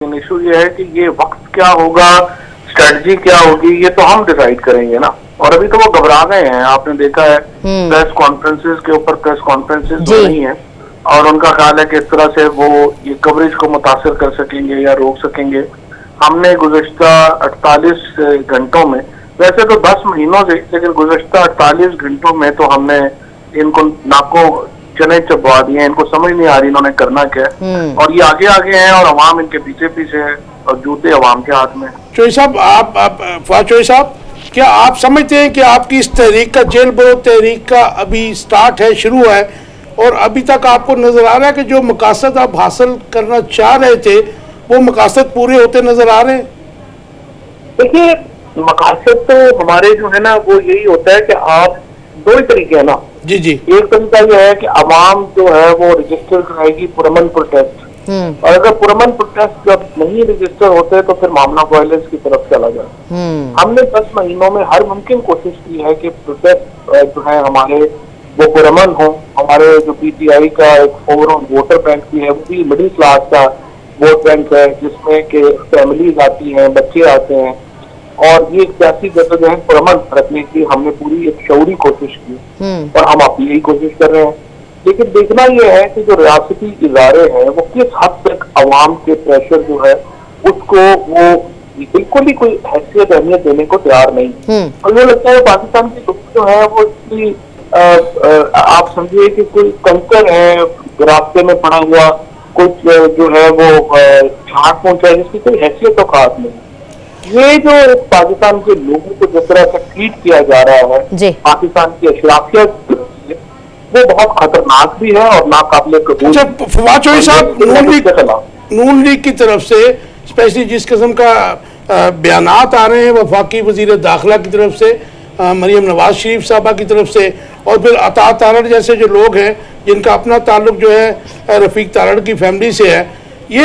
Issue یہ ہے کہ یہ وقت کیا ہوگا، اسٹریٹجی کیا ہوگی، یہ تو ہم ڈیسائیڈ کریں گے نا. اور ابھی تو وہ گھبرا گئے ہیں، آپ نے دیکھا ہے پریس کانفرنسز کے اوپر پریس کانفرنسز ہو رہی ہیں اور ان کا خیال ہے کہ اس طرح سے وہ یہ کوریج کو متاثر کر سکیں گے یا روک سکیں گے. ہم نے گزشتہ 48 گھنٹوں میں، ویسے تو 10 مہینوں سے، لیکن گزشتہ 48 گھنٹوں میں تو ہم نے ان کو ناکوں چنے چبوا دیے، ان کو سمجھ نہیں آ رہی انہوں نے کرنا کیا ہے، اور یہ آگے آگے ہیں اور عوام ان کے پیچھے پیچھے ہے اور جوتے عوام کے ہاتھ میں. چوئی صاحب، آپ فواد چوئی صاحب، کیا آپ سمجھتے ہیں کہ آپ کی اس تحریک کا جیل برو تحریک کا ابھی سٹارٹ ہے، شروع ہے، اور ابھی تک آپ کو نظر آ رہا ہے کہ جو مقاصد آپ حاصل کرنا چاہ رہے تھے وہ مقاصد پورے ہوتے نظر آ رہے ہیں؟ دیکھیے، مقاصد تو ہمارے جو ہے نا وہ یہی ہوتا ہے کہ آپ دو ہی طریقے ہیں نا. جی جی. ایک طریقہ یہ ہے کہ عوام جو ہے وہ رجسٹر کرائے گی پرامن پروٹیسٹ، اور اگر پرامن پروٹیسٹ جب نہیں رجسٹر ہوتے تو پھر معاملہ وائلنس کی طرف چلا جائے. ہم نے 10 مہینوں میں ہر ممکن کوشش کی ہے کہ پروٹیسٹ جو ہے ہمارے وہ پرامن ہوں. ہمارے جو پی ٹی آئی کا ایک اوور آل ووٹر بینک بھی ہے، وہ بھی مڈل کلاس کا ووٹ بینک ہے، جس میں کہ فیملیز آتی ہیں، بچے آتے ہیں، اور یہ ایک سیاسی جدوجہد پرامن رکھنے کی ہم نے پوری ایک شعوری کوشش کی، اور ہم اپنی یہی کوشش کر رہے ہیں. لیکن دیکھنا یہ ہے کہ جو ریاستی ادارے ہیں وہ کس حد تک عوام کے پریشر جو ہے اس کو وہ بالکل ہی کوئی حیثیت اہمیت دینے کو تیار نہیں. اور مجھے لگتا ہے پاکستان کی لوگ جو ہے وہ اس کی آپ سمجھیے کہ کوئی کنکر ہے راستے میں پڑا ہوا، کچھ جو ہے وہ چھانٹ پہنچا، جس کی کوئی حیثیت تو خاص نہیں. یہ جو پاکستان کے لوگوں کو جس طرح سے ٹریٹ کیا جا رہا ہے پاکستان کی اشرافیت، وہ بہت خطرناک بھی ہے اور ناقابل قبول. اچھا فواد چوئی صاحب، نون لیگ کی طرف سے اسپیشلی جس قسم کا بیانات آ رہے ہیں وفاقی وزیر داخلہ کی طرف سے، مریم نواز شریف صاحبہ کی طرف سے، اور پھر عطا تارڑ جیسے جو لوگ ہیں جن کا اپنا تعلق جو ہے رفیق تارڑ کی فیملی سے ہے، یہ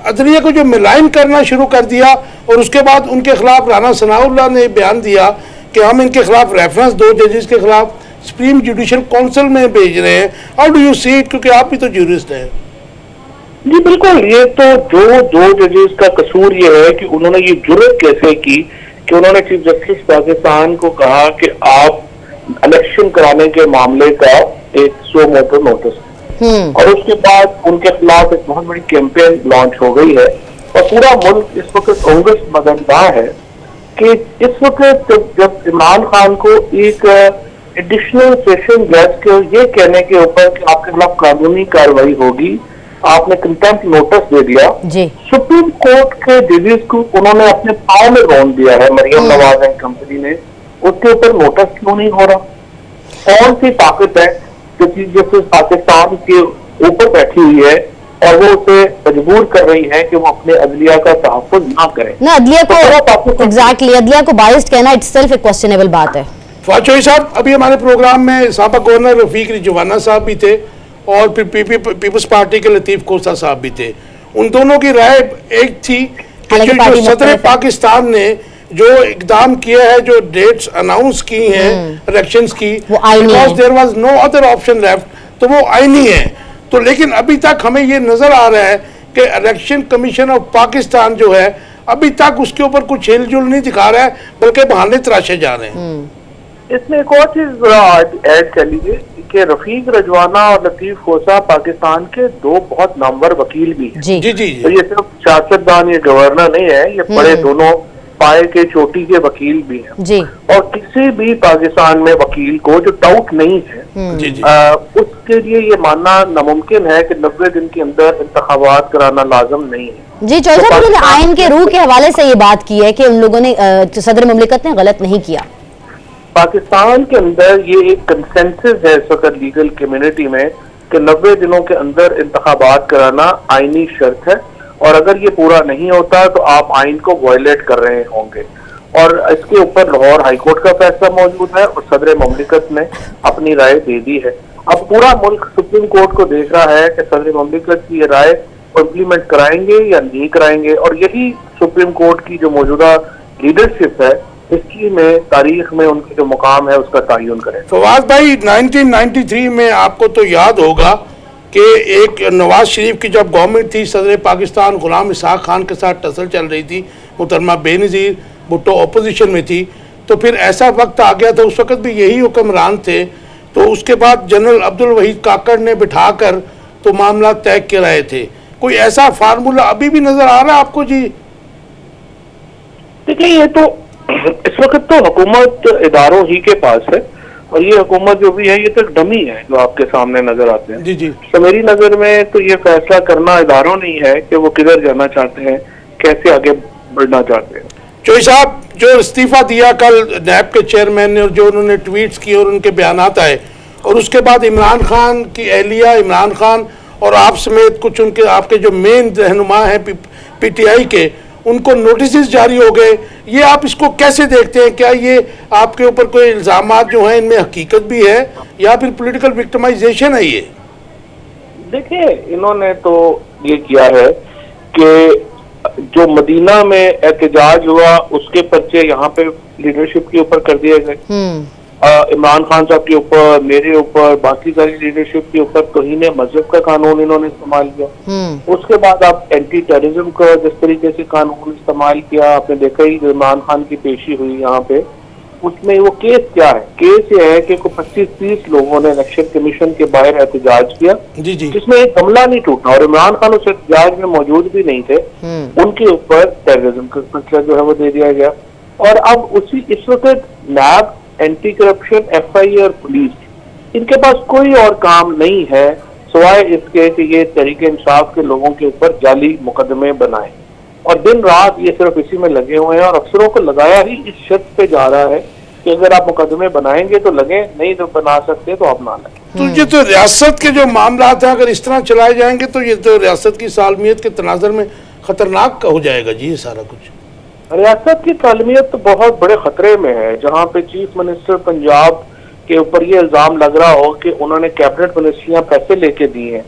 عدلیہ کو جو ملائن کرنا شروع کر دیا. اور اس کے بعد ان کے خلاف رانا ثناء اللہ نے بیان دیا کہ ہم ان کے خلاف ریفرنس 2 ججز کے خلاف سپریم جوڈیشل کونسل میں بھیج رہے ہیں. How do you see it, کیونکہ آپ بھی تو جورسٹ ہیں. جی بالکل، یہ تو جو 2 ججز کا قصور یہ ہے کہ انہوں نے یہ جرات کیسے کی کہ انہوں نے چیف جسٹس پاکستان کو کہا کہ آپ الیکشن کرانے کے معاملے کا ایک سو موٹو نوٹس، اور اس کے بعد ان کے خلاف ایک بہت بڑی کیمپین لانچ ہو گئی ہے، اور پورا ملک اس وقت انگش مددگاہ ہے کہ اس وقت جب عمران خان کو ایک ایڈیشنل سیشن جج کے یہ کہنے کے اوپر کہ آپ کے خلاف قانونی کارروائی ہوگی، آپ نے کنٹمپٹ نوٹس دے دیا. سپریم کورٹ کے ججز کو انہوں نے اپنے پاؤں میں رون دیا ہے، مریم نواز اینڈ کمپنی نے. اس کے اوپر نوٹس کیوں نہیں ہو رہا؟ کون سی طاقت ہے جو چیف جسٹس پاکستان کے اوپر بیٹھی ہوئی ہے اور وہ اسے مجبور کر رہی ہے کہ وہ اپنے عدلیہ کا تحفظ نہ کرے؟ عدلیہ کو بائسڈ کہنا اٹس سیلف ایک کوسچنیبل بات ہے. فواد چوئی صاحب، ابھی ہمارے پروگرام میں سابق گورنر رفیق رجوانہ صاحب بھی تھے اور پھر پیپلز پارٹی کے لطیف کوسہ صاحب بھی تھے. ان دونوں کی رائے ایک تھی کہ جو صدر پاکستان نے جو اقدام کیا ہے، جو ڈیٹس اناؤنس کی ہیں الیکشنز کی، because there was no other option left، تو وہ آئینی ہے. تو لیکن ابھی تک ہمیں یہ نظر آ رہا ہے کہ الیکشن کمیشن آف پاکستان جو ہے ابھی تک اس کے اوپر کچھ ہل جل نہیں دکھا رہا ہے، بلکہ بہانے تراشے جا رہے ہیں. اس میں ایک اور چیز ایڈ کر لیجیے کہ رفیق رجوانہ اور لطیف کوسہ پاکستان کے 2 بہت نامور وکیل بھی ہیں. جی جی. تو یہ صرف سیاستدان یا گورنر نہیں ہے، یہ بڑے دونوں پائے کے چوٹی کے وکیل بھی ہیں. اور کسی بھی پاکستان میں وکیل کو جو ڈاؤٹ نہیں ہے اس کے لیے یہ ماننا ناممکن ہے کہ 90 دن کے اندر انتخابات کرانا لازم نہیں ہے. جی چوہدری صاحب، انہوں نے آئین کے روح کے حوالے سے یہ بات کی ہے کہ ان لوگوں نے صدر مملکت نے غلط نہیں کیا. پاکستان کے اندر یہ ایک کنسنسس ہے اس وقت لیگل کمیونٹی میں کہ 90 دنوں کے اندر انتخابات کرانا آئینی شرط ہے، اور اگر یہ پورا نہیں ہوتا تو آپ آئین کو وائلیٹ کر رہے ہوں گے. اور اس کے اوپر لاہور ہائی کورٹ کا فیصلہ موجود ہے اور صدر مملکت نے اپنی رائے دے دی ہے. اب پورا ملک سپریم کورٹ کو دیکھ رہا ہے کہ صدر مملکت کی یہ رائے امپلیمنٹ کرائیں گے یا نہیں کرائیں گے، اور یہی سپریم کورٹ کی جو موجودہ لیڈرشپ ہے ہسٹری میں، تاریخ میں ان کی جو مقام ہے اس کا تعین کرے. فواد بھائی، 1993 میں آپ کو تو یاد ہوگا کہ ایک نواز شریف کی جب گورنمنٹ تھی، صدر پاکستان غلام اسحاق خان کے ساتھ ٹسل چل رہی تھی، محترمہ بے نظیر بھٹو اپوزیشن میں تھی، تو پھر ایسا وقت آ گیا تھا، اس وقت بھی یہی حکمران تھے، تو اس کے بعد جنرل عبدالوحید کاکڑ نے بٹھا کر تو معاملات طے کرائے تھے. کوئی ایسا فارمولہ ابھی بھی نظر آ رہا ہے آپ کو جی؟ دیکھیں یہ تو اس وقت تو حکومت اداروں ہی کے پاس ہے، اور یہ حکومت جو بھی ہے یہ تو ایک ڈمی ہے جو آپ کے سامنے نظر آتے ہیں. جی جی. تو میری نظر میں تو یہ فیصلہ کرنا اداروں نہیں ہے کہ وہ کدھر جانا چاہتے ہیں، کیسے آگے بڑھنا چاہتے ہیں. چوئی صاحب جو استعفیٰ دیا کل نیب کے چیئرمین نے، اور جو انہوں نے ٹویٹس کیے اور ان کے بیانات آئے، اور اس کے بعد عمران خان کی اہلیہ، عمران خان اور آپ سمیت کچھ ان کے آپ کے جو مین رہنما ہیں پی ٹی آئی کے، ان کو نوٹسز جاری ہو گئے، یہ آپ اس کو کیسے دیکھتے ہیں؟ کیا یہ آپ کے اوپر کوئی الزامات جو ہیں ان میں حقیقت بھی ہے یا پھر پولیٹیکل وکٹمائزیشن ہے؟ یہ دیکھیں انہوں نے تو یہ کیا ہے کہ جو مدینہ میں احتجاج ہوا اس کے پرچے یہاں پہ لیڈرشپ کے اوپر کر دیے گئے، عمران خان صاحب کے اوپر، میرے اوپر، باقی ساری لیڈرشپ کے اوپر توہین مذہب کا قانون انہوں نے استعمال کیا. اس کے بعد آپ اینٹی ٹیررزم کا جس طریقے سے قانون استعمال کیا، آپ نے دیکھا ہی جو عمران خان کی پیشی ہوئی یہاا پہ، اس میں وہ کیس کیا ہے؟ کیس یہ ہے کہ 25-30 لوگوں نے الیکشن کمیشن کے باہر احتجاج کیا جس میں ایک عملہ نہیں ٹوٹا، اور عمران خان اس احتجاج میں موجود بھی نہیں تھے، ان کے اوپر ٹیررزم کا مسئلہ جو ہے وہ دے دیا گیا. اور اب اس وقت نیب، اینٹی کرپشن، ایف آئی اے اور پولیس، ان کے پاس کوئی اور کام نہیں ہے سوائے اس کے کہ یہ تحریک انصاف کے لوگوں کے اوپر جعلی مقدمے بنائیں، اور دن رات یہ صرف اسی میں لگے ہوئے ہیں، اور افسروں کو لگایا ہی اس شرط پہ جا رہا ہے کہ اگر آپ مقدمے بنائیں گے تو لگیں، نہیں تو بنا سکتے تو آپ نہ لگیں. تو یہ تو ریاست کے جو معاملات ہیں اگر اس طرح چلائے جائیں گے تو یہ تو ریاست کی سالمیت کے تناظر میں خطرناک ہو جائے گا جی یہ سارا کچھ. ریاست کی سالمیت تو بہت بڑے خطرے میں ہے، جہاں پہ چیف منسٹر پنجاب کے اوپر یہ الزام لگ رہا ہو کہ انہوں نے کیبنٹ منسٹریاں پیسے لے کے دی ہیں،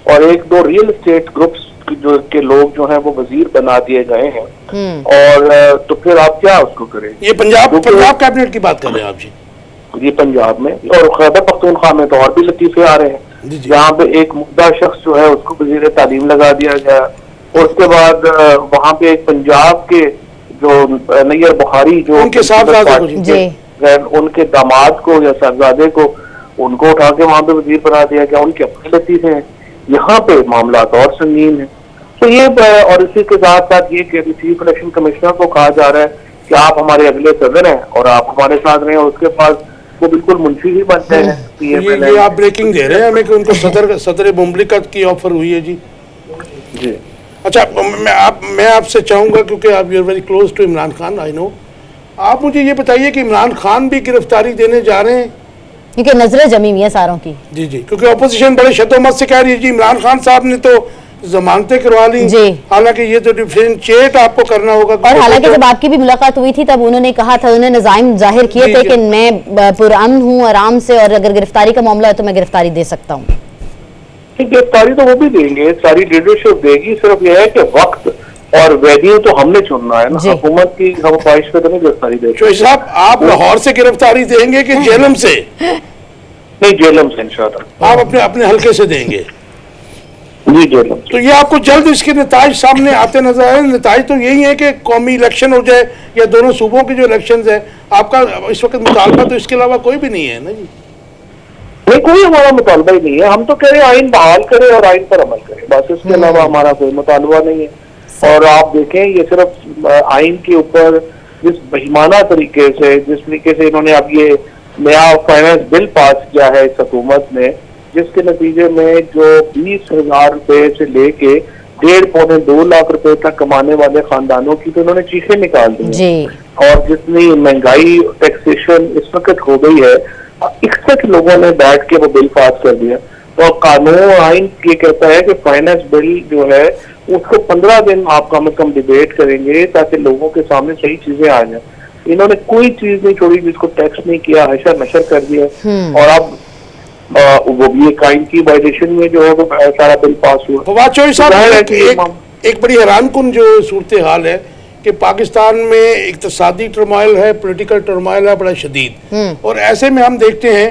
اور 1-2 ریئل اسٹیٹ گروپس کے لوگ جو ہیں وہ وزیر بنا دیے گئے ہیں، اور تو پھر آپ کیا اس کو کریں؟ یہ پنجاب کیبنٹ کی بات کر رہے ہیں آپ جی؟ یہ پنجاب میں، اور خیبر پختونخوا میں تو اور بھی لطیفے آ رہے ہیں، جہاں پہ ایک مردہ شخص جو ہے اس کو وزیر تعلیم لگا دیا گیا، اور اس کے بعد وہاں پہ ایک پنجاب کے جو نیئر بخاری جو ان کے داماد کو یا صاحبزادے کو ان کو اٹھا کے وہاں پہ وزیر بنا دیا گیا، ان کے اپنے لطیفے ہیں. یہاں پہ معاملات اور سنگین ہیں. تو یہ اور اسی کے ساتھ ساتھ یہ کہ چیف الیکشن کمشنر کو کہا جا رہا ہے کہ آپ ہمارے اگلے صدر ہیں اور آپ ہمارے ساتھ رہیں، اور اس کے پاس وہ بالکل منشی ہی بنتے ہیں. یہ آپ بریکنگ دے رہے ہیں ہمیں کہ ان کو صدر مملکت کی آفر ہوئی ہے جی؟ جی. اچھا میں آپ سے چاہوں گا کیونکہ آپ you are very close to Imran Khan, I know, آپ مجھے یہ بتائیے کہ عمران خان بھی گرفتاری دینے جا رہے ہیں کیونکہ نظریں جمی ہوئی ہیں ساروں کی. جی جی، کیونکہ اپوزیشن بڑے شد و مت سے کہہ رہی ہے جی عمران خان صاحب نے تو ضمانتیں کروا لی، حالانکہ یہ تو ڈیفرینشیٹ آپ کو کرنا ہوگا. اور حالانکہ جب آپ کی بھی ملاقات ہوئی تھی تب انہوں نے کہا تھا، انہوں نے نظائم ظاہر کیے تھے کہ میں پرامن ہوں آرام سے، اور اگر گرفتاری کا معاملہ ہے تو میں گرفتاری دے سکتا ہوں. گرفتاری تو وہ بھی دیں گے، ساری لیڈرشپ دے گی، صرف یہ ہے کہ وقت اور ویڈیو تو ہم نے چننا ہے نا، حکومت کی ہم خواہش پہ تو نہیں گرفتاری دیں گے. شویب صاحب آپ لاہور سے گرفتاری دیں گے کہ جیلم سے؟ نہیں، جیلم سے انشاءاللہ. آپ اپنے حلقے سے دیں گے؟ جی جیلم. تو یہ آپ کو جلد اس کے نتائج سامنے آتے نظر آئے؟ نتائج تو یہی ہے کہ قومی الیکشن ہو جائے یا دونوں صوبوں کے جو الیکشنز ہیں. آپ کا اس وقت مطالبہ تو اس کے علاوہ کوئی بھی نہیں ہے نا جی؟ نہیں، کوئی ہمارا مطالبہ ہی نہیں ہے. ہم تو کہہ رہے ہیں آئین بحال کرے اور آئین پر عمل کرے، بس اس کے علاوہ ہمارا کوئی مطالبہ نہیں ہے. اور آپ دیکھیں یہ صرف آئین کے اوپر جس بہیمانہ طریقے سے، جس طریقے سے انہوں نے اب یہ نیا فائنانس بل پاس کیا ہے اس حکومت نے، جس کے نتیجے میں جو 20,000 روپے سے لے کے 1.5-2 لاکھ روپے تک کمانے والے خاندانوں کی تو انہوں نے چیخیں نکال دی ہیں. اور جتنی مہنگائی، ٹیکسیشن اس وقت ہو گئی ہے، 61 لوگوں نے بیٹھ کے وہ بل پاس کر دیا. اور قانون آئین یہ کہتا ہے کہ فائنانس بل جو ہے اس کو 15 دن آپ کم از کم ڈیبیٹ کریں گے تاکہ لوگوں کے سامنے صحیح چیزیں آ جائیں. انہوں نے کوئی چیز نہیں چھوڑی جس کو ٹیکس نہیں کیا، حشر نشر کر دیا. اور اب وہ بھی ایک آئین کی وائلیشن میں جو ہے وہ سارا بل پاس ہوا. فواد چوہدری صاحب، ایک بڑی حیران کن جو صورتحال ہے کہ پاکستان میں اقتصادی ٹرمائل ہے، پولیٹیکل ٹرمائل ہے بڑا شدید، اور ایسے میں ہم دیکھتے ہیں